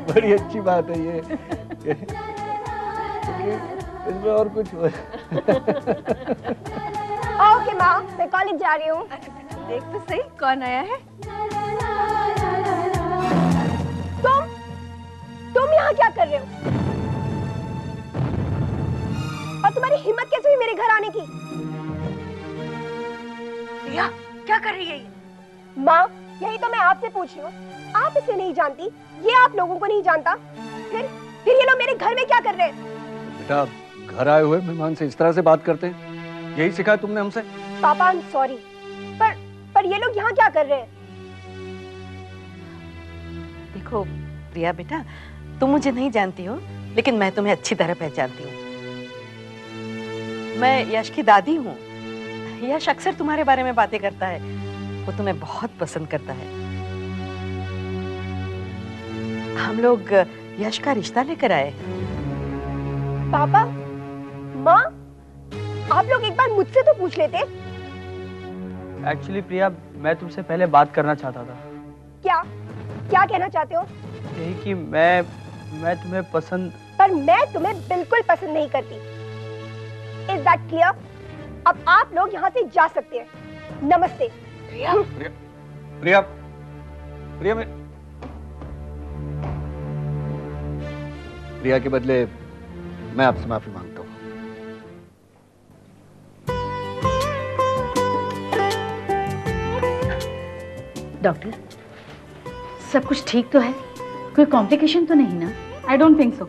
बड़ी अच्छी बात है ये। इसमें और कुछ हो। ओके माँ, मैं कॉलेज जा रही हूँ। देख तो सही कौन आया है। तुम यहाँ क्या कर रहे हो? और तुम्हारी हिम्मत कैसे हुई मेरे घर आने की? रिया, क्या कर रही है ये? माँ, यही तो मैं आपसे पूछ रही हूँ। आप इसे नहीं जानती, ये आप लोगों को नहीं जानता। फिर ये लोग मेरे घर में क्या कर रहे हैं? बेटा, घर आए हुए मेहमान से इस तरह से बात करते हैं? यही सिखाया तुमने हमसे? पापा, आई एम सॉरी, पर ये लोग यहाँ क्या कर रहे हैं? देखो रिया बेटा, तुम मुझे नहीं जानती हो, लेकिन मैं तुम्हें अच्छी तरह पहचानती हूँ। मैं यश की दादी हूँ। यश अक्सर तुम्हारे बारे में बातें करता है। वो तुम्हें बहुत पसंद करता है। हम लोग यश का रिश्ता लेकर आए। पापा, माँ, आप लोग एक बार मुझसे तो पूछ लेते। एक्चुअली प्रिया, मैं तुमसे पहले बात करना चाहता था। क्या कहना चाहते हो? यही कि मैं तुम्हें पसंद। पर मैं तुम्हें बिल्कुल पसंद नहीं करती। Is that clear? अब आप लोग यहाँ से जा सकते हैं। नमस्ते। प्रिया, प्रिया, प्रिया, प्रिया के बदले मैं आपसे माफी मांगता हूँ। डॉक्टर, सब कुछ ठीक तो है? कोई कॉम्प्लिकेशन तो नहीं ना? आई डोंट थिंक सो,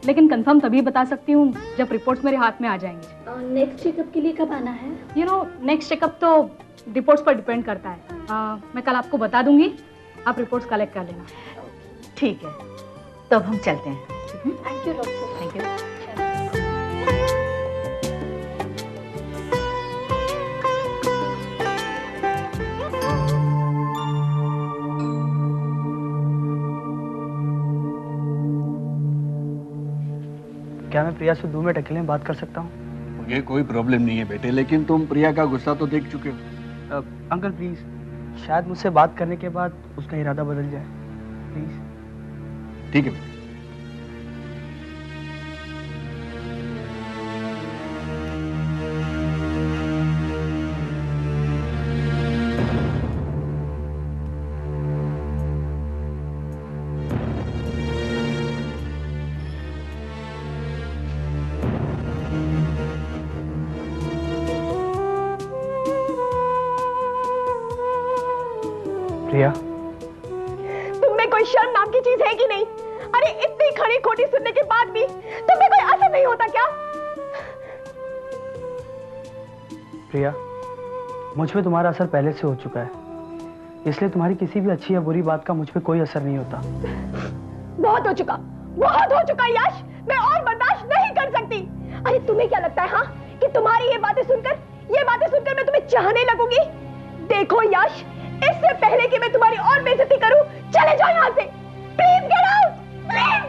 लेकिन कंफर्म तभी बता सकती हूँ जब रिपोर्ट्स मेरे हाथ में आ जाएंगी। नेक्स्ट चेकअप के लिए कब आना है? यू नो, नेक्स्ट चेकअप तो रिपोर्ट्स पर डिपेंड करता है। मैं कल आपको बता दूंगी, आप रिपोर्ट्स कलेक्ट कर लेना। ठीक है, तो अब हम चलते हैं। Thank you doctor. Thank you. क्या मैं प्रिया से 2 मिनट अकेले में बात कर सकता हूँ? मुझे कोई प्रॉब्लम नहीं है बेटे, लेकिन तुम प्रिया का गुस्सा तो देख चुके हो। अंकल प्लीज, शायद मुझसे बात करने के बाद उसका इरादा बदल जाए। प्लीज। ठीक है बेटे। प्रिया, तुम में कोई शर्म नाम की चीज है कि नहीं? अरे इतनी खड़ी खोटी सुनने के बाद भी तुम में कोई असर नहीं होता क्या? प्रिया, मुझ पे तुम्हारा असर पहले से हो चुका है, इसलिए तुम्हारी किसी भी अच्छी या बुरी बात का मुझ पे कोई असर नहीं होता। बहुत हो चुका यश, मैं और बर्दाश्त नहीं कर सकती। अरे तुम्हें क्या लगता है हाँ, कि तुम्हारी ये बातें सुनकर मैं तुम्हें चाहने लगूंगी? देखो यश, इससे पहले कि मैं तुम्हारी और बेइज्जती करूं, चले जाओ यहाँ से। Please get out, please.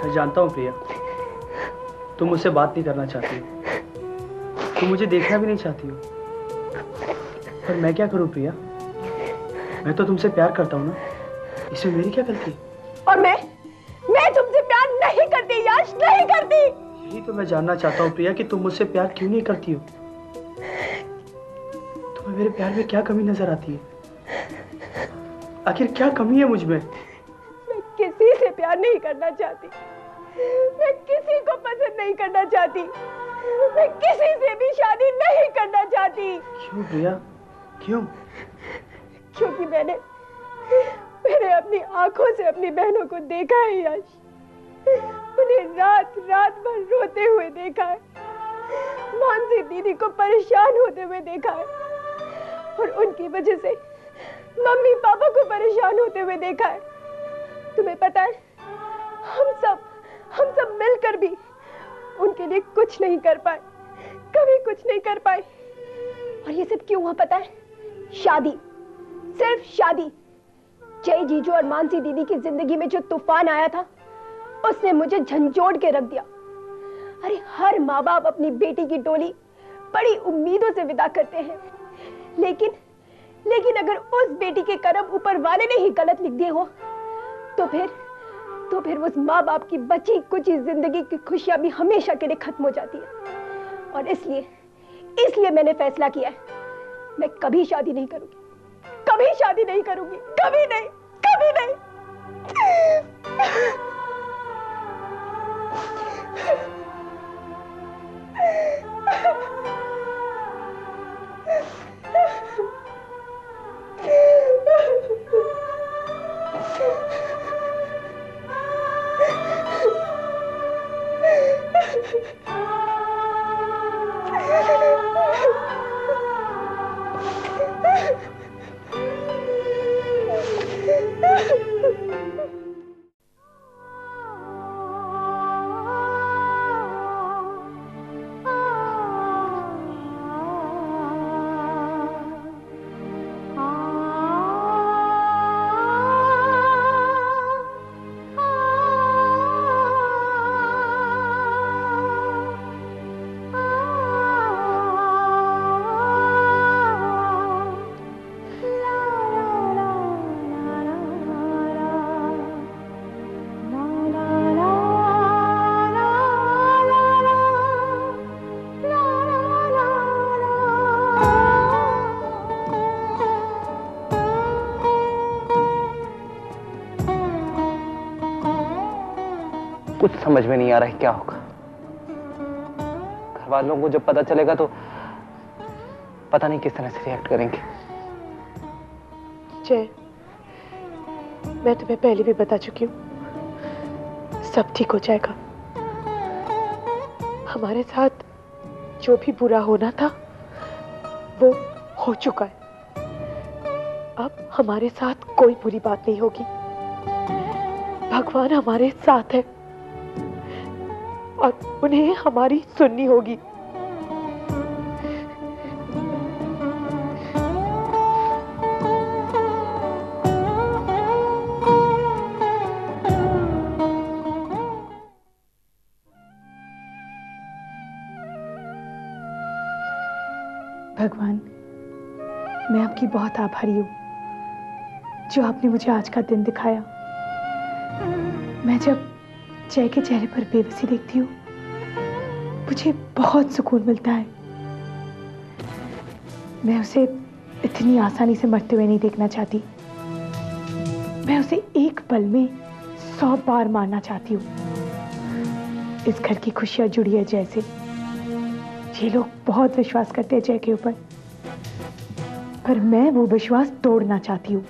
मैं जानता हूँ प्रिया, तुम मुझसे बात नहीं करना चाहती हो, तुम मुझे देखना भी नहीं चाहती हो, पर मैं क्या करूँ प्रिया? मैं तो तुमसे प्यार करता हूँ ना, इसमें मेरी क्या गलती? और मैं तुमसे प्यार नहीं करती यश, नहीं करती। यही तो मैं जानना चाहता हूँ प्रिया कि तुम मुझसे प्यार क्यों नहीं करती हो? तुम्हें मेरे प्यार में क्या कमी नजर आती है? आखिर क्या कमी है मुझ में? मैं किसी से प्यार नहीं करना चाहती, मैं किसी को पसंद नहीं करना चाहती, मैं किसी से भी शादी नहीं करना चाहती। क्यों प्रिया, क्यों? क्योंकि मैंने अपनी आंखों से अपनी बहनों को देखा है यश, उन्हें रात रात भर रोते हुए देखा है, मानसी दीदी को परेशान होते हुए देखा है, और उनकी वजह से मम्मी पापा को परेशान होते हुए देखा है। तुम्हें पता है, हम सब मिलकर भी उनके लिए कुछ नहीं कर पाए, कभी कुछ नहीं कर पाए। और ये सब क्यों हुआ पता है? शादी, सिर्फ शादी। जय जीजू और मानसी दीदी की जिंदगी में जो तूफान आया था, उसने मुझे झंझोड़ के रख दिया। अरे हर माँ बाप अपनी बेटी की डोली बड़ी उम्मीदों से विदा करते हैं, लेकिन अगर उस बेटी के कर्म ऊपर वाले ने ही गलत लिख दिए हो तो फिर उस माँ बाप की बची कुची जिंदगी की खुशियां भी हमेशा के लिए खत्म हो जाती है। और इसलिए मैंने फैसला किया है, मैं कभी शादी नहीं करूंगी, कभी शादी नहीं करूंगी, कभी नहीं, कभी नहीं। कुछ समझ में नहीं आ रहा है क्या होगा। घर वालों को जब पता चलेगा तो पता नहीं किस तरह से रिएक्ट करेंगे। जय, मैं तुम्हें पहले भी बता चुकी हूँ, सब ठीक हो जाएगा। हमारे साथ जो भी बुरा होना था वो हो चुका है। अब हमारे साथ कोई बुरी बात नहीं होगी। भगवान हमारे साथ है और उन्हें हमारी सुननी होगी। भगवान, मैं आपकी बहुत आभारी हूँ जो आपने मुझे आज का दिन दिखाया। मैं जब जय के चेहरे पर बेबसी देखती हूँ मुझे बहुत सुकून मिलता है। मैं उसे इतनी आसानी से मरते हुए नहीं देखना चाहती। मैं उसे एक पल में 100 बार मारना चाहती हूँ। इस घर की खुशियां जुड़ी है जय से। ये लोग बहुत विश्वास करते हैं जय के ऊपर, पर मैं वो विश्वास तोड़ना चाहती हूँ।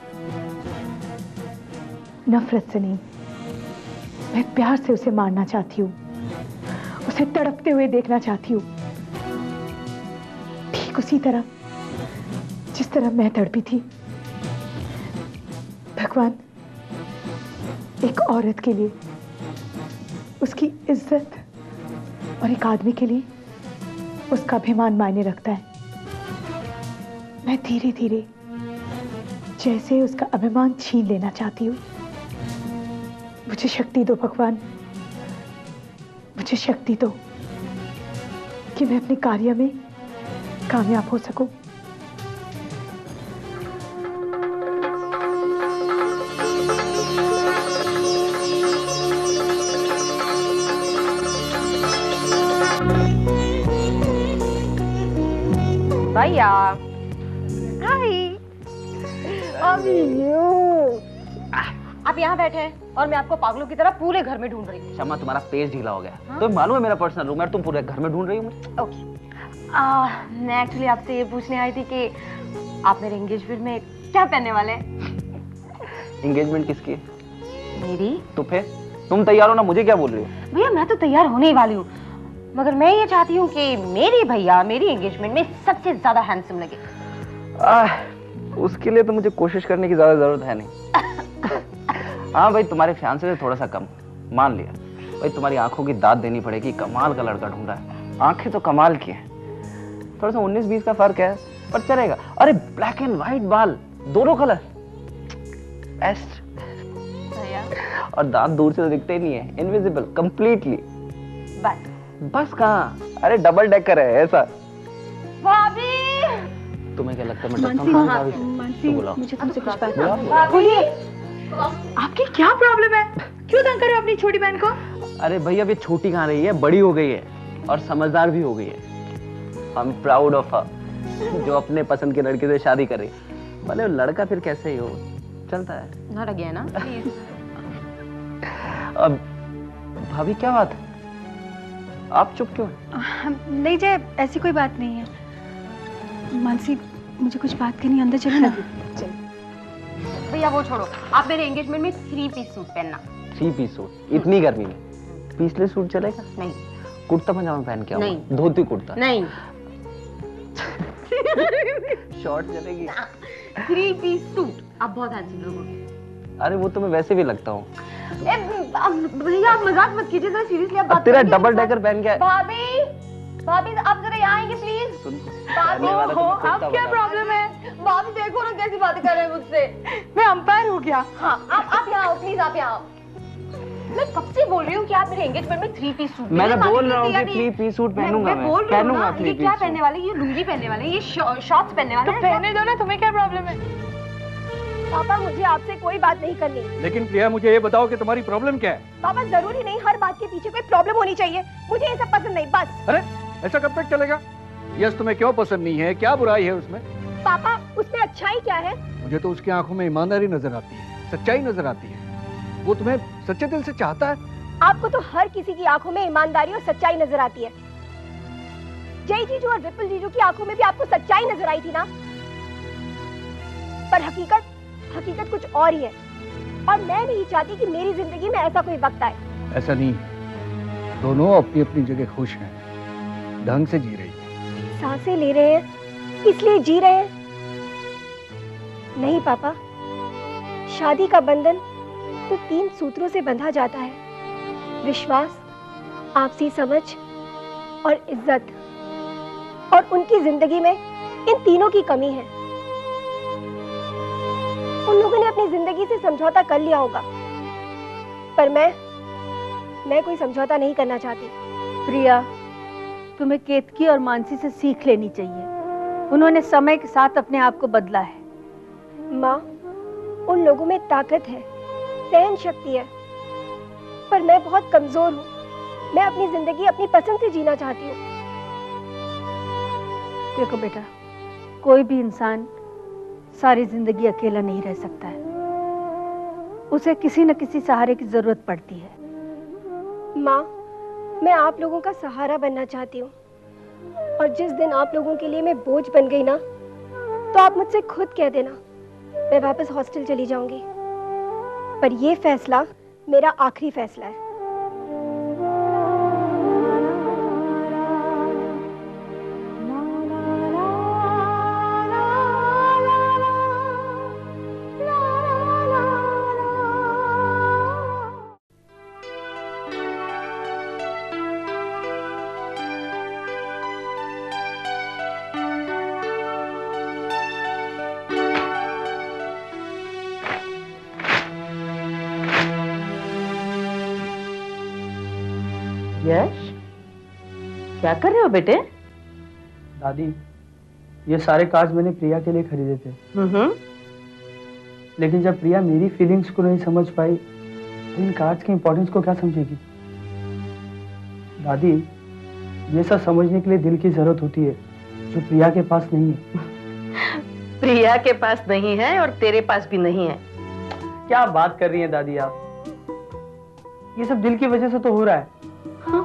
नफरत से नहीं, मैं प्यार से उसे मारना चाहती हूँ, उसे तड़पते हुए देखना चाहती हूँ, ठीक उसी तरह जिस तरह मैं तड़पी थी। भगवान, एक औरत के लिए उसकी इज्जत और एक आदमी के लिए उसका अभिमान मायने रखता है। मैं धीरे धीरे जैसे उसका अभिमान छीन लेना चाहती हूँ। मुझे शक्ति दो भगवान, मुझे शक्ति दो कि मैं अपने कार्य में कामयाब हो सकूं। भैया, हाय। आप यहाँ बैठे हैं और मैं आपको पागलों की तरह पूरे घर में ढूंढ रही हूँ। शम्मा, तुम्हारा पेज ढीला हो गया। तो मालूम है मेरा पर्सनल रूम है, तुम पूरे घर में ढूंढ रही हो मुझे। ओके, मैं एक्चुअली आपसे ये पूछने आई थी कि आप मेरे एंगेजमेंट में क्या पहनने वाले हैं? एंगेजमेंट किसकी है? मेरी। तो फिर तुम तैयार हो ना, मुझे क्या बोल रही हो? भैया मैं तो तैयार होने ही वाली हूँ, मगर मैं ये चाहती हूँ कि मेरी भैया मेरी एंगेजमेंट में सबसे ज्यादा हैंडसम लगे। उसके लिए तो मुझे कोशिश करने की ज्यादा जरूरत है नहीं। हाँ भाई, तुम्हारे फियांसे से थोड़ा सा कम मान लिया भाई। तुम्हारी आंखों की दाद देनी पड़ेगी, कमाल का लड़का ढूंढा है। आंखें तो कमाल की हैं, थोड़ा सा 19-20 का फर्क है पर चलेगा। अरे ब्लैक एंड व्हाइट बाल, दोनों कलर बेस्ट। और दांत दूर से तो दिखते ही नहीं है, इनविजिबल कंप्लीटली। बस कहाँ, अरे डबल डेकर है ऐसा। भाभी, तुम्हें क्या लगता है मैं डरता हूँ भाभी से? मानसी, बुलाओ। मुझे तुमसे कुछ बात बुलाओ। बोलिए। आपकी क्या प्रॉब्लम है? क्यों तंग कर रहे हो अपनी छोटी बहन को? अरे भैया अभी छोटी कहाँ रही है, बड़ी हो गई है और समझदार भी हो गई है। I am proud of her, जो अपने पसंद के लड़के से शादी कर रही है। भले वो लड़का फिर कैसे ही हो, चलता है। नाटक है ना प्लीज। अब भाभी क्या बात है, आप चुप क्यों हैं? नहीं जय, ऐसी कोई बात नहीं है। मानसी, मुझे कुछ बात करनी है, अंदर चलो ना। भैया वो छोड़ो, आप मेरे एंगेजमेंट में 3 पीस सूट पहनना। 3 पीस सूट इतनी गर्मी में? पीसले सूट चलेगा? नहीं। कुर्ता पजामा पहन के आओ। नहीं। धोती कुर्ता? नहीं। शॉर्ट चलेगी? 3 पीस सूट आप बहुत हैंडसम लोगे। अरे वो तो मैं वैसे भी लगता हूँ। भैया आप मजाक मत कीजिए, जरा सीरियसली आप बात तेरा करिए। डबल डेकर पहन के भाभी, भाभी आप जरा यहाँ आएंगे प्लीज। अब क्या प्रॉब्लम है? भाभी देखो ना कैसी बातें कर रहे हैं मुझसे। मैं अंपायर हूँ क्या? हाँ आप यहाँ आओ प्लीज, आप यहाँ आओ। मैं कब से बोल रही हूँ कि आप मेरे एंगेजमेंट में 3 पीस सूट। मैं बोल रहा हूँ कि 3 पीस सूट पहनूंगा मैं। बोल रही हूँ ना, ये 3 क्या पीस पहनने सूट। वाले, ये लुंगी पहनने वाले, ये शॉर्ट्स पहनने वाले। तो पहने दो ना, तुम्हें क्या प्रॉब्लम है? पापा मुझे आपसे कोई बात नहीं करनी। लेकिन प्रिया मुझे ये बताओ कि तुम्हारी प्रॉब्लम क्या है? पापा जरूरी नहीं हर बात के पीछे कोई प्रॉब्लम होनी चाहिए, मुझे ये सब पसंद नहीं, बस। अरे ऐसा कब तक चलेगा? यस तुम्हें क्यों पसंद नहीं है, क्या बुराई है उसमें? पापा उसमें अच्छाई क्या है? मुझे तो उसकी आंखों में ईमानदारी नजर आती है, सच्चाई नजर आती है। वो तुम्हें सच्चे दिल से चाहता है। आपको तो हर किसी की आंखों में ईमानदारी और सच्चाई नजर आती है। जय जीजू और रिपल जीजू की आंखों में भी आपको सच्चाई नजर आई थी ना? पर हकीकत कुछ और ही है, और मैं नहीं चाहती कि मेरी जिंदगी में ऐसा कोई वक्त आए। ऐसा नहीं, दोनों अपनी अपनी जगह खुश हैं, ढंग से जी रही हैं। सांसें ले रहे हैं इसलिए जी रहे हैं? नहीं पापा, शादी का बंधन तो 3 सूत्रों से बंधा जाता है, विश्वास, आपसी समझ और इज्जत। और उनकी जिंदगी में इन तीनों की कमी है। उन लोगों ने अपनी जिंदगी से समझौता कर लिया होगा, पर मैं कोई समझौता नहीं करना चाहती। प्रिया, तुम्हें केतकी और मानसी से सीख लेनी चाहिए। उन्होंने समय के साथ अपने आप को बदला है। माँ, उन लोगों में ताकत है, सहन शक्ति है, पर मैं बहुत कमजोर हूँ। मैं अपनी जिंदगी अपनी पसंद से जीना चाहती हूँ। देखो बेटा, कोई भी इंसान सारी जिंदगी अकेला नहीं रह सकता है, उसे किसी न किसी सहारे की जरूरत पड़ती है। माँ, मैं आप लोगों का सहारा बनना चाहती हूँ, और जिस दिन आप लोगों के लिए मैं बोझ बन गई ना, तो आप मुझसे खुद कह देना, मैं वापस हॉस्टल चली जाऊंगी। पर ये फैसला मेरा आखिरी फैसला है। यश, क्या कर रहे हो बेटे? दादी, ये सारे कार्ड्स मैंने प्रिया के लिए खरीदे थे। लेकिन जब प्रिया मेरी फीलिंग्स को नहीं समझ पाई, तो इन कार्ड्स की इंपॉर्टेंस को क्या समझेगी? दादी, ये सब समझने के लिए दिल की जरूरत होती है, जो प्रिया के पास नहीं है। प्रिया के पास नहीं है और तेरे पास भी नहीं है। क्या बात कर रही हैं दादी आप? ये सब दिल की वजह से तो हो रहा है। हाँ,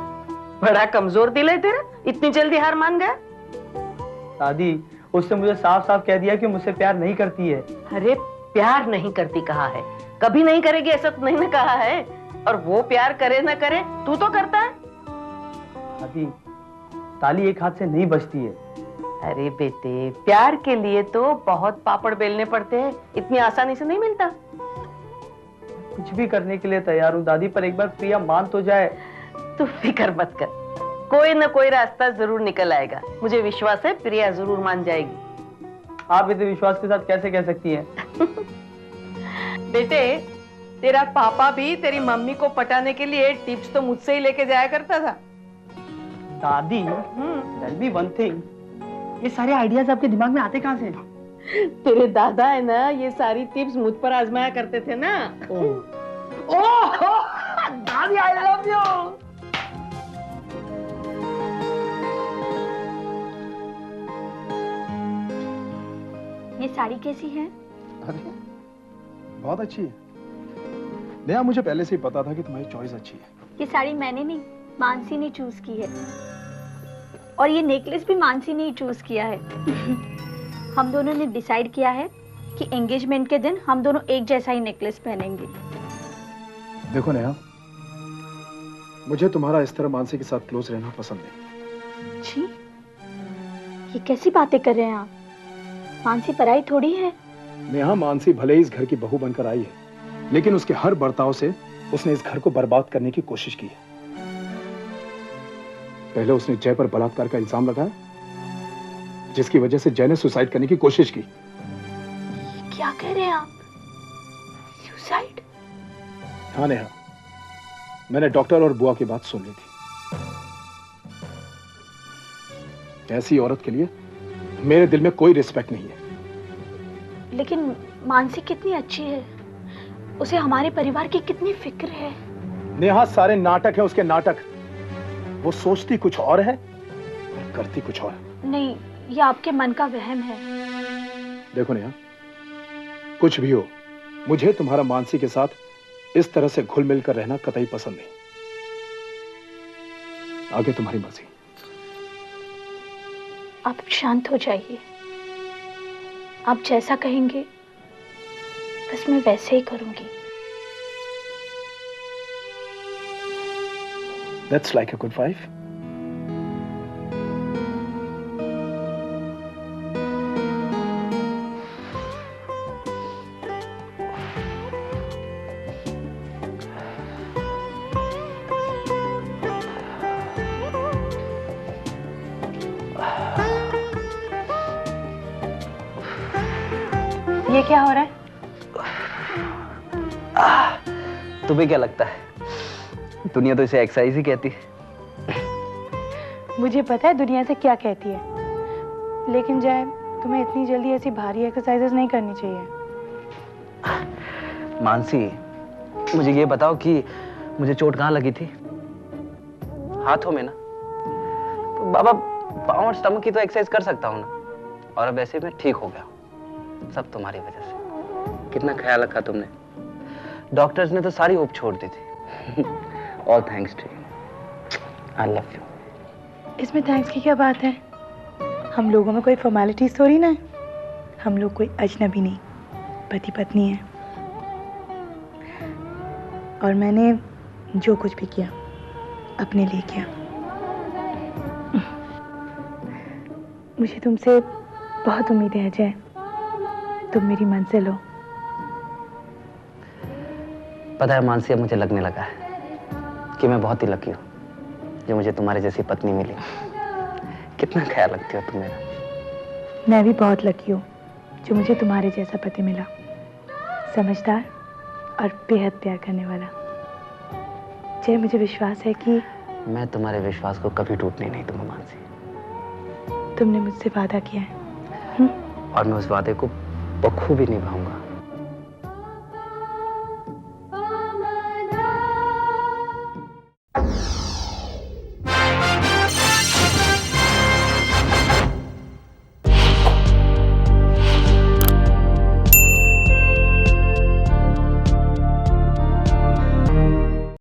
बड़ा कमजोर दिल है तेरा, इतनी जल्दी हार मान गया? दादी, उसने मुझे साफ साफ कह दिया कि मुझसे प्यार नहीं करती है। अरे प्यार नहीं करती कहा है, कभी नहीं करेगी ऐसा तो नहीं ना कहा है। और वो प्यार करे ना करे, तू तो करता है। दादी, ताली एक हाथ से नहीं बजती है। अरे बेटे, प्यार के लिए तो बहुत पापड़ बेलने पड़ते हैं, इतनी आसानी से नहीं मिलता। कुछ भी करने के लिए तैयार हूँ दादी, पर एक बार प्रिया मान तो जाए। तू फिक्र मत कर, कोई ना कोई रास्ता जरूर निकल आएगा। मुझे विश्वास है प्रिया जरूर मान जाएगी। आप इतने विश्वास के साथ कैसे कह सकती हैं? बेटे, तेरा पापा भी तेरी मम्मी को पटाने के लिए टिप्स तो मुझसे ही लेके जाया करता था। दादी, दैट बी वन थिंग, ये सारे आइडियाज आपके दिमाग में आते कहाँ से? तेरे दादा है ना, ये सारी टिप्स मुझ पर आजमाया करते थे ना। ओह दादी, आई लव यू। ये साड़ी कैसी है? अरे बहुत अच्छी है नेहा, मुझे पहले से ही पता था कि तुम्हारी चॉइस अच्छी है। ये साड़ी मैंने नहीं, मानसी ने चूज की है। और ये नेकलेस भी मानसी ने ही चूज किया है। हम दोनों ने डिसाइड किया है कि एंगेजमेंट के दिन हम दोनों एक जैसा ही नेकलेस पहनेंगे। देखो नेहा, मुझे तुम्हारा इस तरह मानसी के साथ क्लोज रहना पसंद नहीं। जी, ये कैसी बातें कर रहे हैं आप? मानसी पराई थोड़ी है। नेहा, मानसी भले ही इस घर की बहू बनकर आई है, लेकिन उसके हर बर्ताव से उसने इस घर को बर्बाद करने की कोशिश की है। पहले उसने जय पर बलात्कार का इल्जाम लगाया, जिसकी वजह से जय ने सुसाइड करने की कोशिश की। क्या कह रहे हैं आप? सुसाइड? हाँ नेहा, मैंने डॉक्टर और बुआ की बात सुन ली थी। ऐसी औरत के लिए मेरे दिल में कोई रिस्पेक्ट नहीं है। लेकिन मानसी कितनी अच्छी है, उसे हमारे परिवार की कितनी फिक्र है। नेहा, सारे नाटक है उसके नाटक। वो सोचती कुछ और है और करती कुछ और। नहीं, ये आपके मन का वहम है। देखो नेहा, कुछ भी हो, मुझे तुम्हारा मानसी के साथ इस तरह से घुल मिल कर रहना कतई पसंद नहीं। आगे तुम्हारी मर्जी। आप शांत हो जाइए। आप जैसा कहेंगे बस मैं वैसे ही करूंगी। That's like a good wife. ये क्या हो रहा है? तुम्हें क्या लगता है? दुनिया तो इसे एक्सरसाइज ही कहती है। मुझे पता है दुनिया से क्या कहती है, लेकिन जय, तुम्हें इतनी जल्दी ऐसी भारी एक्सरसाइजेस नहीं करनी चाहिए। मानसी, मुझे ये बताओ कि मुझे चोट कहाँ लगी थी? हाथों में ना? तो बाबा, पाँव और स्टमक की तो एक्सरसाइज कर सकता हूँ ना। और अब ऐसे में ठीक हो गया। सब तुम्हारी वजह से। कितना ख्याल रखा तुमने। डॉक्टर्स ने तो सारी होप छोड़ दी थी। All thanks to you. I love you. इसमें थैंक्स की क्या बात है? हम लोगों में कोई फॉर्मेलिटीज थोड़ी ना है। हम लोग कोई अजनबी नहीं, पति पत्नी है। और मैंने जो कुछ भी किया अपने लिए किया। मुझे तुमसे बहुत उम्मीदें हैं जय। तुम मेरी मंजिल हो। पता है मानसी, अब मुझे लगने लगा है कि मैं बहुत ही लकी हूँ जो मुझे तुम्हारे जैसी पत्नी मिली। कितना ख्याल रखती हो तुम मेरा। मैं भी बहुत लकी हूँ जो मुझे तुम्हारे जैसा पति मिला, समझदार और बेहद प्यार करने वाला। जय, मुझे विश्वास है कि मैं तुम्हारे विश्वास को कभी टूटने नहीं दूंगा मानसी। तुमने मुझसे वादा किया है। और मैं उस वादे को बखूबी निभाऊंगा।